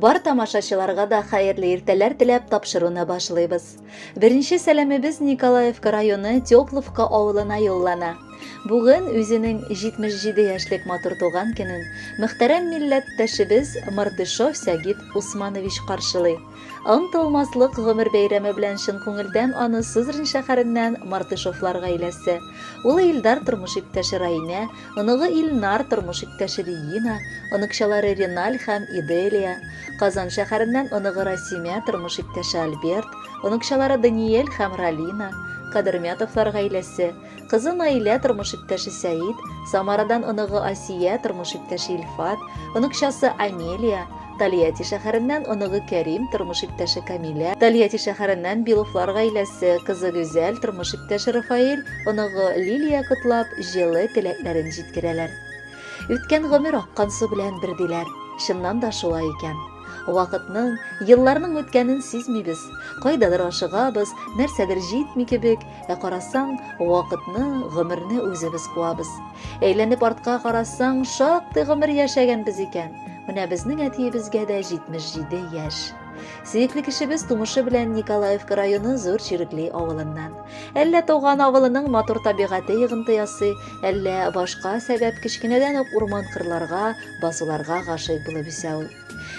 Бар тамашачыларга да хәерле иртәләр теләп тапшыруны башлыйбыз. Беренче сәламебез Николаевка районы Тепловка авылына юллана. Бүген үзенең 77 яшьлек матур туган көнен мөхтәрәм милләттәшебез Мардышов Сәгид Усманович каршылый. Онытылмаслык гомер бәйрәме белән чын күңелдән аны Сызрань шәһәреннән Мардышовлар гаиләсе. Ул Илдар тормыш иптәше Раинә, оныгы Илнар тормыш иптәше Регина, оныкчалары Реналь һәм Иделия, Казан шәһәреннән оныгы Расимә тормыш иптәше Альберт, оныкчалары Даниэль һәм Ралина, Кадырмятовлар гаиләсе, кызы Наилә тормыш иптәше Сәид, Самарадан оныгы Асия тормыш иптәше Илфат, оныкчасы Амелия, Тольятти шәһәреннән оныгы Кәрим тормыш иптәше Камилә, Тольятти шәһәреннән Биловлар гаиләсе, кызы Гүзәл тормыш иптәше Рафаэль, оныгы Лилия котлап җылы теләкләрен җиткерәләр. Үткән гомер аккан су белән бердиләр. Чыннан да шулай икән. Вакытның, елларның үткәнен сизмибез. Кайдадыр ашыгабыз, нәрсәдер җитми кебек, карасаң, вакытны, гомерне үзебез куабыз. Әйләнеп артка карасаң, шактый гомер яшәгәнбез икән. Менә безнең әтиебезгә дә 77 яшь. Сөекле кешебез тумышы белән Николаевка районы Зур Чирекли авылыннан. Әллә туган авылының матур табигаты йогынты ясый, әллә башка сәбәп кичкенәдән үк урман кырларга, басуларга гашыйк булып үсә ул.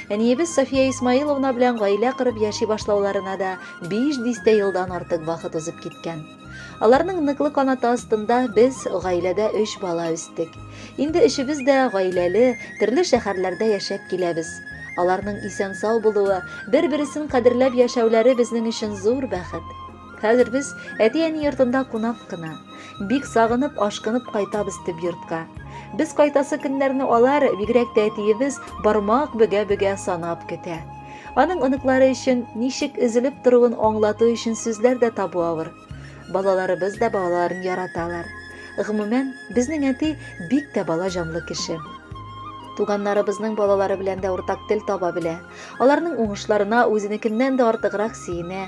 Әниебез София Исмаиловна белән гаилә корып яши башлауларына да 5 елдан артык вакыт узып киткән. Аларның ныклы канаты астында без гаиләдә 3 бала үстек. Инде эшебез дә гаиләле, төрле шәһәрләрдә яшәп киләбез. Аларның исән-сау булуы, бер-берсен кадерләп яшәүләре безнең өчен зур бәхет. Хәзер без әти-әни йортында кунак кына. Бик сагынып, ашкынып кайтабыз төп йортка. Без кайтасы көннәрне алар, бигрәк тә әтиебез бармак бөгә-бөгә санап көтә. Аның оныклары өчен ничек изелеп торуын аңлату өчен сүзләр дә табу авыр. Балаларыбыз да балаларын яраталар. Гомумән, безнең әти бик тә бала җанлы кеше. Туганнарыбызның балалары белән дә уртак тел таба белә. Аларның уңышларына үзенекеннән дә артыграк сөенә.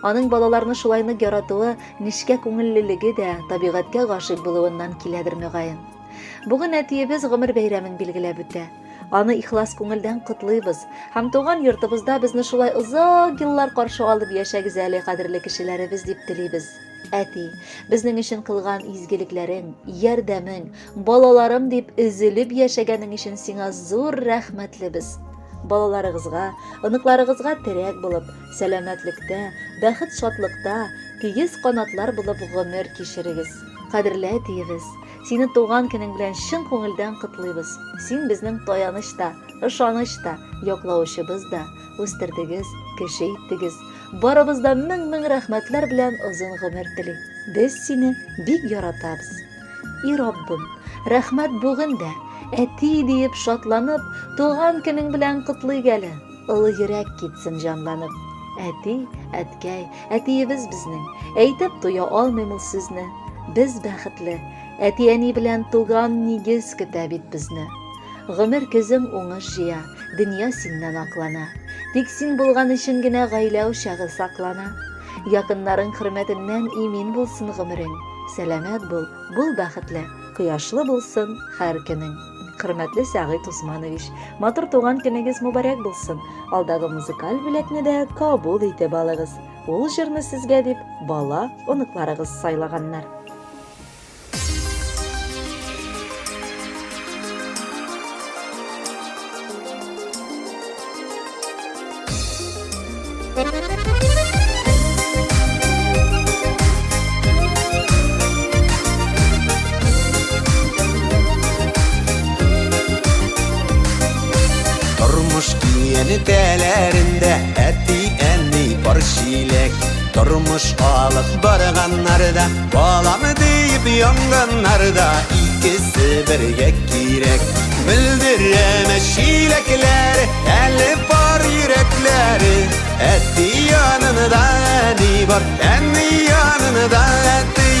Аның балаларны шулай нык яратуы, нечкә күңеллелеге дә табигатькә гашыйк булуыннан киләдер мөгаен. Бүген әтиебез гомер бәйрәмен билгеләп үтә. Аны ихлас күңелдән котлыйбыз һәм туган йортыбызда безне шулай озак еллар каршы алып яшәгез әле кадерле кешеләребез дип телибез. Әти, безнең өчен кылган изгелекләрең, ярдәмең, балаларым дип изелеп яшәгәнең өчен сиңа зур рәхмәтлебез. Балаларыгызга, оныкларыгызга терәк булып, сәламәтлектә, бәхет шатлыкта, кигез канатлар булып гомер кичерегез. Кадерле әтиебез, сине туган көнең белән чын күңелдән котлыйбыз. Син безнең таяныч та, ышаныч та, яклаучыбыз да, үстердегез, кеше иттегез. Барыбыз да мең рәхмәтләр белән озын гомер телик. Без сине бик яратабыз. И Раббым, рәхмәт бүген дә, әти диеп шатланып, туган көнең белән котлыйк әле. Олы йөрәк китсен җанланып. Әти, әткәй, әтиебез безнең. Әйтеп туя алмыйм ул сүзне. Без бәхетле, әти-әни белән туган нигез көтә бит безне. Гомер көзең уңыш җыя, дөнья синнән аклана. Тик син булган өчен генә гаилә учагы саклана. Якыннарың хөрмәтеннән имин булсын гомерең. Сәламәт бул бәхетле, кояшлы булсын һәр көнең. Хөрмәтле Сәгыйд Усманович, матур туган көнегез мөбарәк булсын. Алдагы музыкаль бүләкне дә кабул итеп алыгыз. Ул җырны сезгә дип бала, оныкларыгыз сайлаганнар. Тормыш киені тәләрендә әти-әни бар чиләк. Тормыш алып барганнарда, балам дип янганнарда, икесе бергә кирәк. Белдерәмә чиләкләре, әле бар йөрәкләре. Әти янында әни бар, әни янында әти.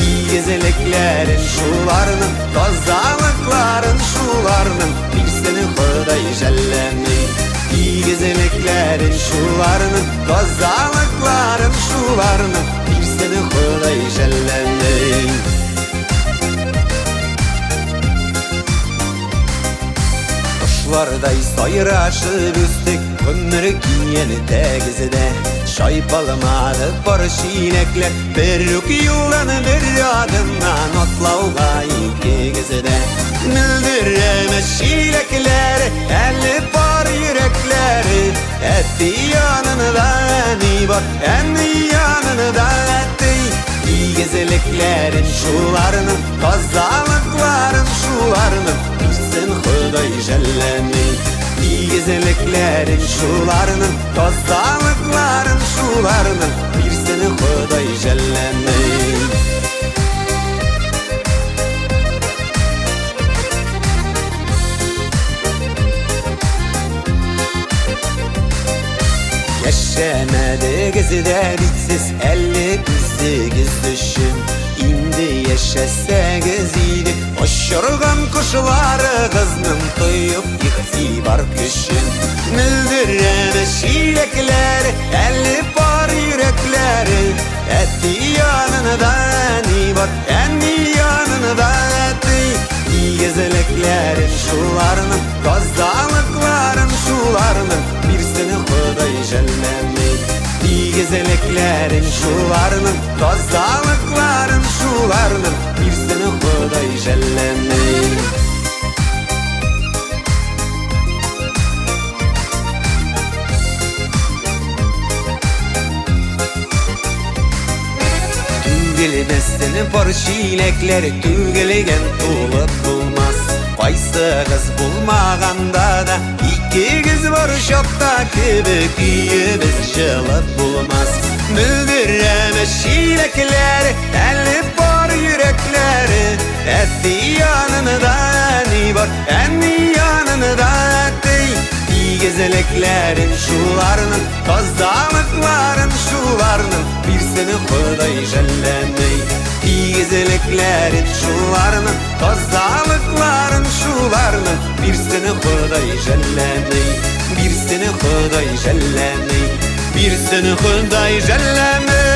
Игезелекләрен шуларның, тазалыкларын шуларның, бирсен Ходай жәлләми. Игезелекләрен шуларның, тазалыкларын шуларның, бирсен Ходай жәлләми. Kuşlarday sayraşıp üstük Ömür giyeni tegizide Şaypalamadı barışinekler Bir yıldan bir adımdan Otlauğa ikigizide Müldiremez şilekler Elli par yürekleri Etti yanında eni var Eni yanında etti İyi gezeliklerin şularının Kazalıkların şularının Bilsin Huday Jelleni İyi gezeliklerin şularının Kazalıkların şularının Bilsin Huday Jelleni Yaşamadı gezide bitsiz 58 düşün İndi yaşasagiz idi Oşurgan kuşları kızının Tuyup iktibar küşün Müldiremez şilekleri 50 par yürekleri Etti yanında eni var Eni yanında etti İyi gezeleklerin şularının Kazalıkların şularının Bir seni Huday Jelleni İyi gezeleklerin şularının Kazalıkların şularının Bir seni Huday Jelleni Tügülmezsin porşilekleri Tügülgen tuğup bulmaz Qaysı kız bulmaganda da İki kız var şokta kibik İyimiz jılıp bulmaz Müldiremez şilekleri 50 par yürekleri Etti yanında eni var Eni yanında etti İyi gezeleklerin şularının Kazalıkların şularının Bir seni Huday Jelleni İyi gezeleklerin şularının Kazalıkların şularının Bir seni Huday Jelleni Bir seni Huday Jelleni Bir seni Huday Jelleni